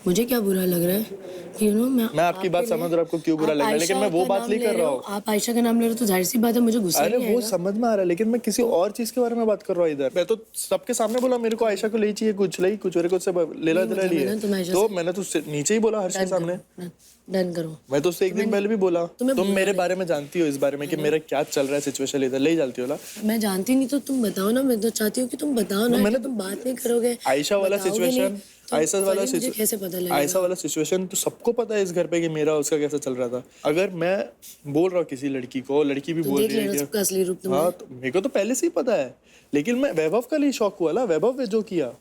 मुझे क्या बुरा लग रहा है कि मैं आपकी बात समझ रहा हूँ आपको क्यों बुरा लग रहा है, लेकिन मैं वो बात नहीं कर रहा हूँ। आप आयशा का नाम ले रहे हो तो जाहिर सी बात है मुझे गुस्सा अरे नहीं वो आएगा। समझ में आ रहा है, लेकिन मैं किसी और चीज के बारे में बात कर रहा हूँ इधर। मैं तो सबके सामने बोला मेरे को आयशा को ले चाहिए, कुछ ले कुछ मेरे को उससे लेला दिला लिए, तो मैंने तो नीचे ही बोला हर्ष के सामने। डन करो। मैं तो उससे एक दिन पहले भी बोला, तुम मेरे बारे में जानती हो, इस बारे में कि मेरा क्या चल रहा है सिचुएशन, इधर ले जानती हो ना। मैं जानती नहीं तो तुम बताओ ना, मैं तो चाहती हूँ कि तुम बताओ ना। मैंने तुम बात नहीं करोगे। आयशा वाला सिचुएशन, कैसे पता लगेगा? आयशा वाला सिचुएशन तो सबको पता है इस घर पे कि मेरा उसका कैसा चल रहा था। अगर मैं बोल रहा हूँ किसी लड़की को, लड़की भी बोल रही है कि असली रूप तुम्हें। हाँ, तो मेरे को तो पहले से ही पता है, लेकिन मैं वैभव का लिए शौक हुआ ना। वैभव ने जो किया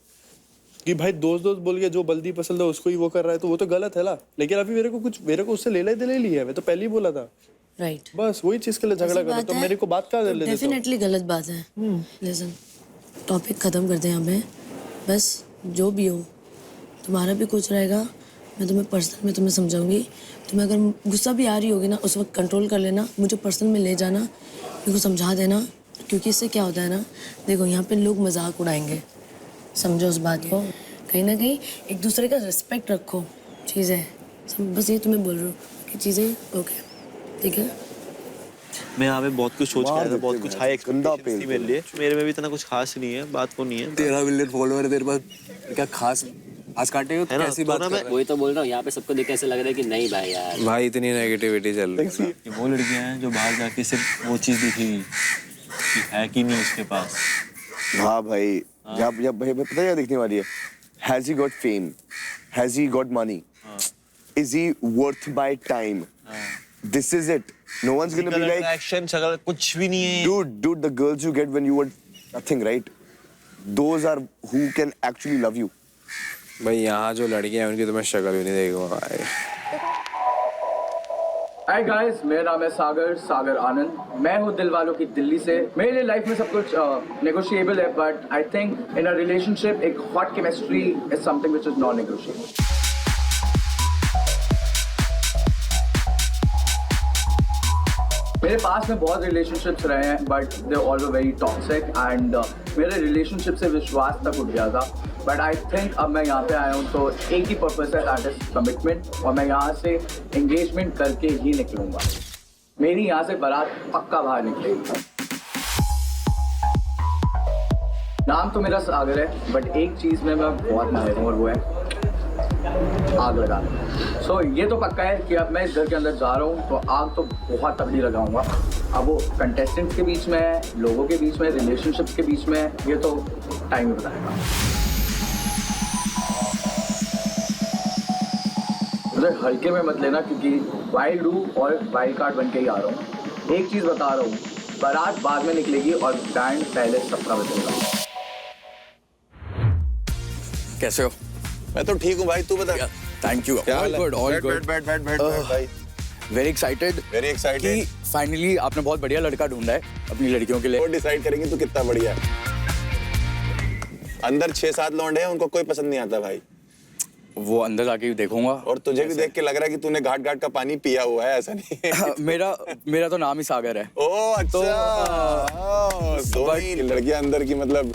कि भाई दोस्त बोल के जो बल्दी पसंद है उसको ही वो कर रहा है, तो वो तो गलत है ना। लेकिन अभी मेरे को उससे लेला दिले लिया है, मैं तो पहले ही बोला था। राइट, बस वही चीज के लिए झगड़ा करो तो मेरे को बात क्या कर लेते हो? डेफिनेटली गलत बात है। लिसन, टॉपिक खत्म करते हैं यहाँ पे। बस जो भी हो, तुम्हारा भी कुछ रहेगा, मैं तुम्हें पर्सनल में तुम्हें समझाऊंगी। तुम्हें अगर गुस्सा भी आ रही होगी ना, उस वक्त कंट्रोल कर लेना, मुझे पर्सनल में ले जाना, मेरे को समझा देना। क्योंकि इससे क्या होता है ना, देखो यहाँ पे लोग मजाक उड़ाएंगे, समझो उस बात को। कहीं ना कहीं एक दूसरे का रिस्पेक्ट रखो, चीज़ें। बस ये तुम्हें बोल रहा हूँ कि चीज़ें ओके, ठीक है। मैं यहाँ पे बहुत कुछ सोच के आया था, बहुत कुछ हाई एक्सपेक्टेशंस थी मेरे लिए। मेरे में भी इतना कुछ खास नहीं है, बात वो नहीं है। 13 मिलियन फॉलोअर है तेरे पास, क्या खास आज काटेगा? कैसी बात कर रहा है? वही तो बोल रहा हूँ, यहाँ पे सबको देख के ऐसा लग रहा है कि नहीं भाई यार, भाई इतनी नेगेटिविटी चल रही है। ये वो लड़कियां हैं जो बाहर जाके सिर्फ वो चीज दिखेगी कि है कि नहीं उसके पास। हाँ भाई, जब भाई पता है क्या दिखने वाली है? Has he got fame? Has he got money? Is he worth my time? This is it. No one's gonna be like action शक्ल कुछ भी नहीं है। dude, the girls you get when you were nothing, right? Those are who can actually love you. भाई यहाँ जो लड़कियां हैं उनकी तो मैं शक्ल भी नहीं देखूंगा भाई। हाय गाइस, मेरा नाम है सागर आनंद। मैं हूँ दिल वालों की दिल्ली से। मेरे लिए लाइफ में सब कुछ नेगोशिएबल है, but I think in a relationship एक hot chemistry is something which is non negotiable. मेरे पास में बहुत रिलेशनशिप्स रहे हैं, but they all were very toxic and मेरे रिलेशनशिप से विश्वास तक उठ गया था। बट आई थिंक अब मैं यहाँ पे आया हूँ तो एक ही पर्पस है, दैट इज कमिटमेंट, और मैं यहाँ से एंगेजमेंट करके ही निकलूंगा। मेरी यहाँ से बारात पक्का बाहर निकलेगी। नाम तो मेरा सागर है, बट एक चीज़ में मैं बहुत माहिर हूँ और वो है आग लगाना। सो ये तो पक्का है कि अब मैं इस घर के अंदर जा रहा हूँ तो आग तो बहुत तगड़ी लगाऊंगा। अब वो कंटेस्टेंट्स के बीच में, लोगों के बीच में, रिलेशनशिप्स के बीच में, ये तो टाइम ही बताएगा। मुझे हल्के में मत लेना, क्योंकि वाइल्ड हूँ और वाइल्ड कार्ड बन के ही आ रहा हूँ। एक चीज़ बता रहा हूँ, बारात बाद में निकलेगी और बैंड पहले सपना बजेगा। कैसे हो? मैं तो ठीक हूँ भाई, तू बता। Thank you. All good. बैठ भाई। वेरी एक्साइटेड कि फाइनली आपने बहुत बढ़िया लड़का ढूंढा है अपनी लड़कियों के लिए। वो डिसाइड करेंगे तू कितना बढ़िया है। अंदर 6-7 लौंडे हैं, उनको कोई पसंद नहीं आता भाई। वो अंदर जाके देखूंगा। और तुझे भी देख के लग रहा है कि तूने घाट घाट का पानी पिया हुआ है, ऐसा नहीं है? मेरा तो नाम ही सागर है। ओह अच्छा। तो लड़कियां अंदर की मतलब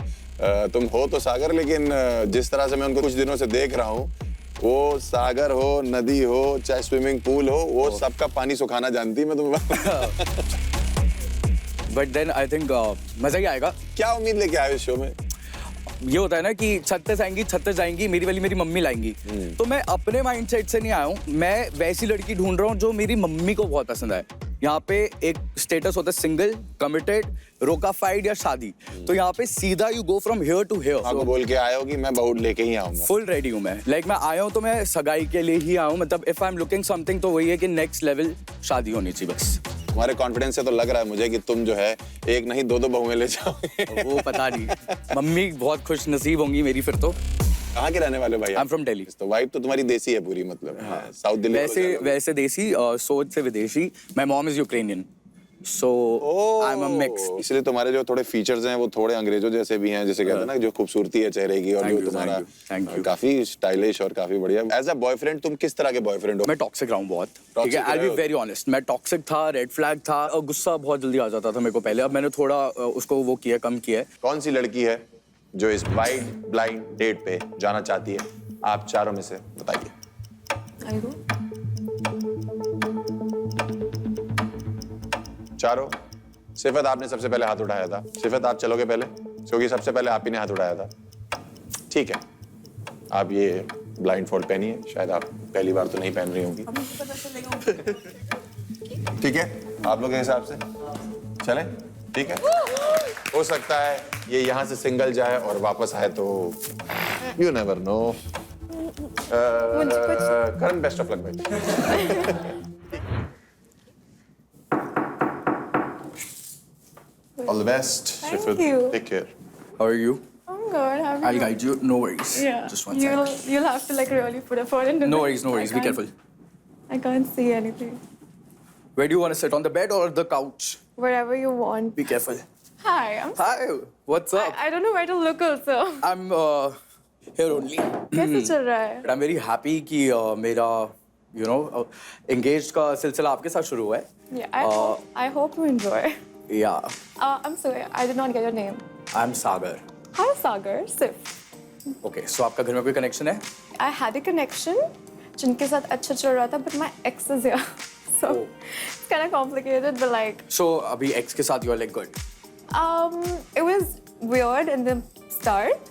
तुम हो तो सागर, लेकिन जिस तरह से मैं उनको कुछ दिनों से देख रहा हूँ, वो सागर हो, नदी हो, चाहे स्विमिंग पूल हो, वो सबका पानी सुखाना जानती है। मैं तुम्हें बट देन आई थिंक मजा ही आएगा। क्या उम्मीद लेके आए इस शो में? ये होता है ना कि छत्ते जाएंगी मेरी वाली मेरी मम्मी लाएंगी। तो मैं अपने माइंडसेट से नहीं आया हूँ, मैं वैसी लड़की ढूंढ रहा हूँ जो मेरी मम्मी को बहुत पसंद आए। यहाँ पे एक स्टेटस होता है सिंगल, कमिटेड, रोकाफाइड या शादी। तो यहाँ पे सीधा you go from here to here. आपको बोल के आया हो कि मैं बहू लेके ही आऊंगा। फुल रेडी हूँ मैं। लाइक मैं आया हूँ तो मैं सगाई के लिए ही आया हूँ। मतलब if I am looking something तो वही है कि नेक्स्ट लेवल शादी होनी चाहिए बस। तुम्हारे कॉन्फिडेंस से तो लग रहा है मुझे कि तुम जो है एक नहीं 2 बहुएं ले जाओगे। वो पता नहीं, मम्मी बहुत खुश नसीब होंगी मेरी फिर तो। कहाँ के रहने वाले भाई? I am from Delhi. तो वाइब तो तुम्हारी देसी है पूरी, मतलब साउथ दिल्ली। वैसे देसी, सोच से विदेशी। My mom is Ukrainian, so I am a mix. इसलिए तुम्हारे जो थोड़े फीचर्स हैं वो थोड़े अंग्रेजों जैसे भी हैं, जैसे कहते हैं ना, जो खूबसूरती है चेहरे की, और जो तुम्हारा काफी स्टाइलिश और काफी बढ़िया। एज अ बॉयफ्रेंड तुम किस तरह के बॉयफ्रेंड हो? मैं टॉक्सिक रहा हूँ बहुत, ठीक है। I will be very honest, मैं टॉक्सिक था, रेड फ्लैग था, और गुस्सा बहुत जल्दी आ जाता था मेरे को पहले। अब मैंने थोड़ा उसको वो किया, कम किया है। कौन सी लड़की है जो इस वाइड ब्लाइंड डेट पे जाना चाहती है? आप चारों में से बताइए। आई गो। चारों। सिफत आपने सबसे पहले हाथ उठाया था। सिफत आप चलोगे पहले, क्योंकि सबसे पहले आप ही ने हाथ उठाया था। ठीक है, आप ये ब्लाइंड फोल्ड पहनिए, शायद आप पहली बार तो नहीं पहन रही होंगी। ठीक है, आप लोगों के हिसाब से चले? ठीक है, हो सकता है ये यहाँ से सिंगल जाए और वापस आए तो you never know. Karan, best of luck भाई। All the best. Thank you. Take care. How are you? I'm good. How are I'll you? guide you. No worries. Yeah. Just one you'll second. you'll have to like really put effort into No this. worries. No worries. Be careful. I can't see anything. Where do you want to sit? On the bed or the couch? Wherever you want. Be careful. Hi. Hi. What's up? I don't know where to look also. I'm here only. कैसे चल रहा है? But I'm very happy कि मेरा engaged का सिलसिला आपके साथ शुरू हुआ है. Yeah. I hope you enjoy. Yeah. I'm sorry. I did not get your name. I'm Sagar. Hi, Sagar. Sif. Okay. So आपका घर में कोई connection है? I had a connection जिनके साथ अच्छा चल रहा था, but my ex is here. So Oh. it's kind of complicated, but like So अभी ex के साथ you are like good. it was weird in the start.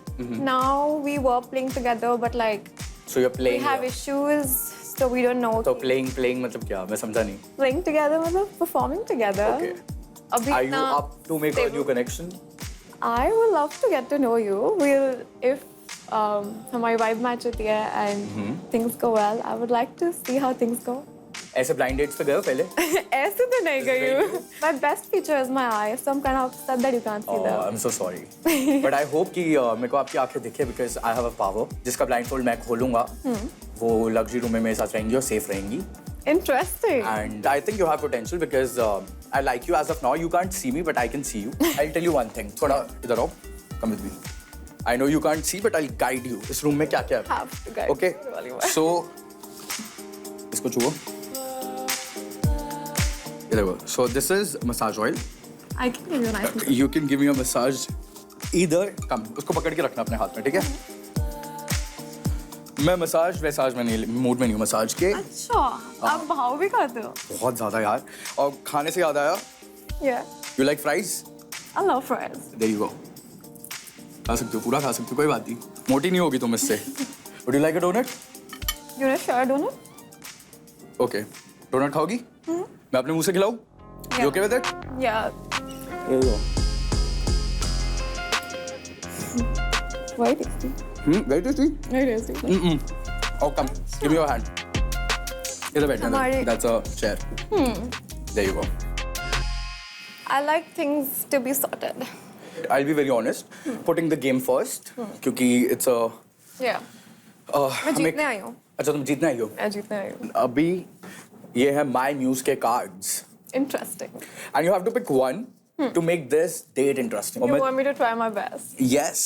Now we were playing together, but like So you're we playing. have issues, so we don't know. So playing मतलब क्या? मैं समझा नहीं. Playing together, मतलब performing together. Okay. अभी Are you इतना up to make a stable. new connection? I would love to get to know you. If हमारी vibe match होती है and things go well, I would like to see how things go. ऐसे blind dates पे गए हो पहले? ऐसे तो नहीं गई हूँ. My best feature is my eyes, so I'm kind of upset that you can't see Oh, them. I'm so sorry. But I hope कि मेरे को आपकी आंखें दिखे because I have a power. जिसका blindfold मैं खोलूँगा, वो luxury room में मेरे साथ रहेंगी और safe रहेंगी. Interesting. And I think you have potential because I like you as of now. You can't see me, but I can see you. I'll tell you one thing. थोड़ा इधर आओ. Come with me. I know you can't see, but I'll guide you. इस room में क्या क्या है? Have to guide Okay. me really well. So इसको छुओ. इधर वो. So this is massage oil. I can give you a nice. You can give me a massage. Either come. उसको पकड़ के रखना अपने हाथ में, ठीक है? मैं मसाज में नहीं, मूड में नहीं हूँ मसाज के. अच्छा, आप भाव भी खाते हो? बहुत ज़्यादा यार. और खाने से याद आया. Yeah. You like fries? I love fries. There you go. खा सकते हो, पूरा खा सकते हो, कोई बात नहीं. मोटी नहीं होगी तुम इससे. Would you like a donut? You want to share a donut? Okay. Donut खाओगी? मैं अपने मुंह से खिलाऊं? You okay with it? Yeah. There you go. Very tasty. Very tasty. Very tasty. Oh, come. Give me your hand. इधर बैठना. हमारी- That's a chair. There you go. I like things to be sorted. I'll be very honest. Putting the game first. क्योंकि it's a Yeah. मैं जीतने आई हूँ. अच्छा तुम जीतने आई हो. मैं जीतने आई हूँ. अभी ये है My Muse के cards. Interesting. And you have to pick one to make this date interesting. You want me to try my best? Yes.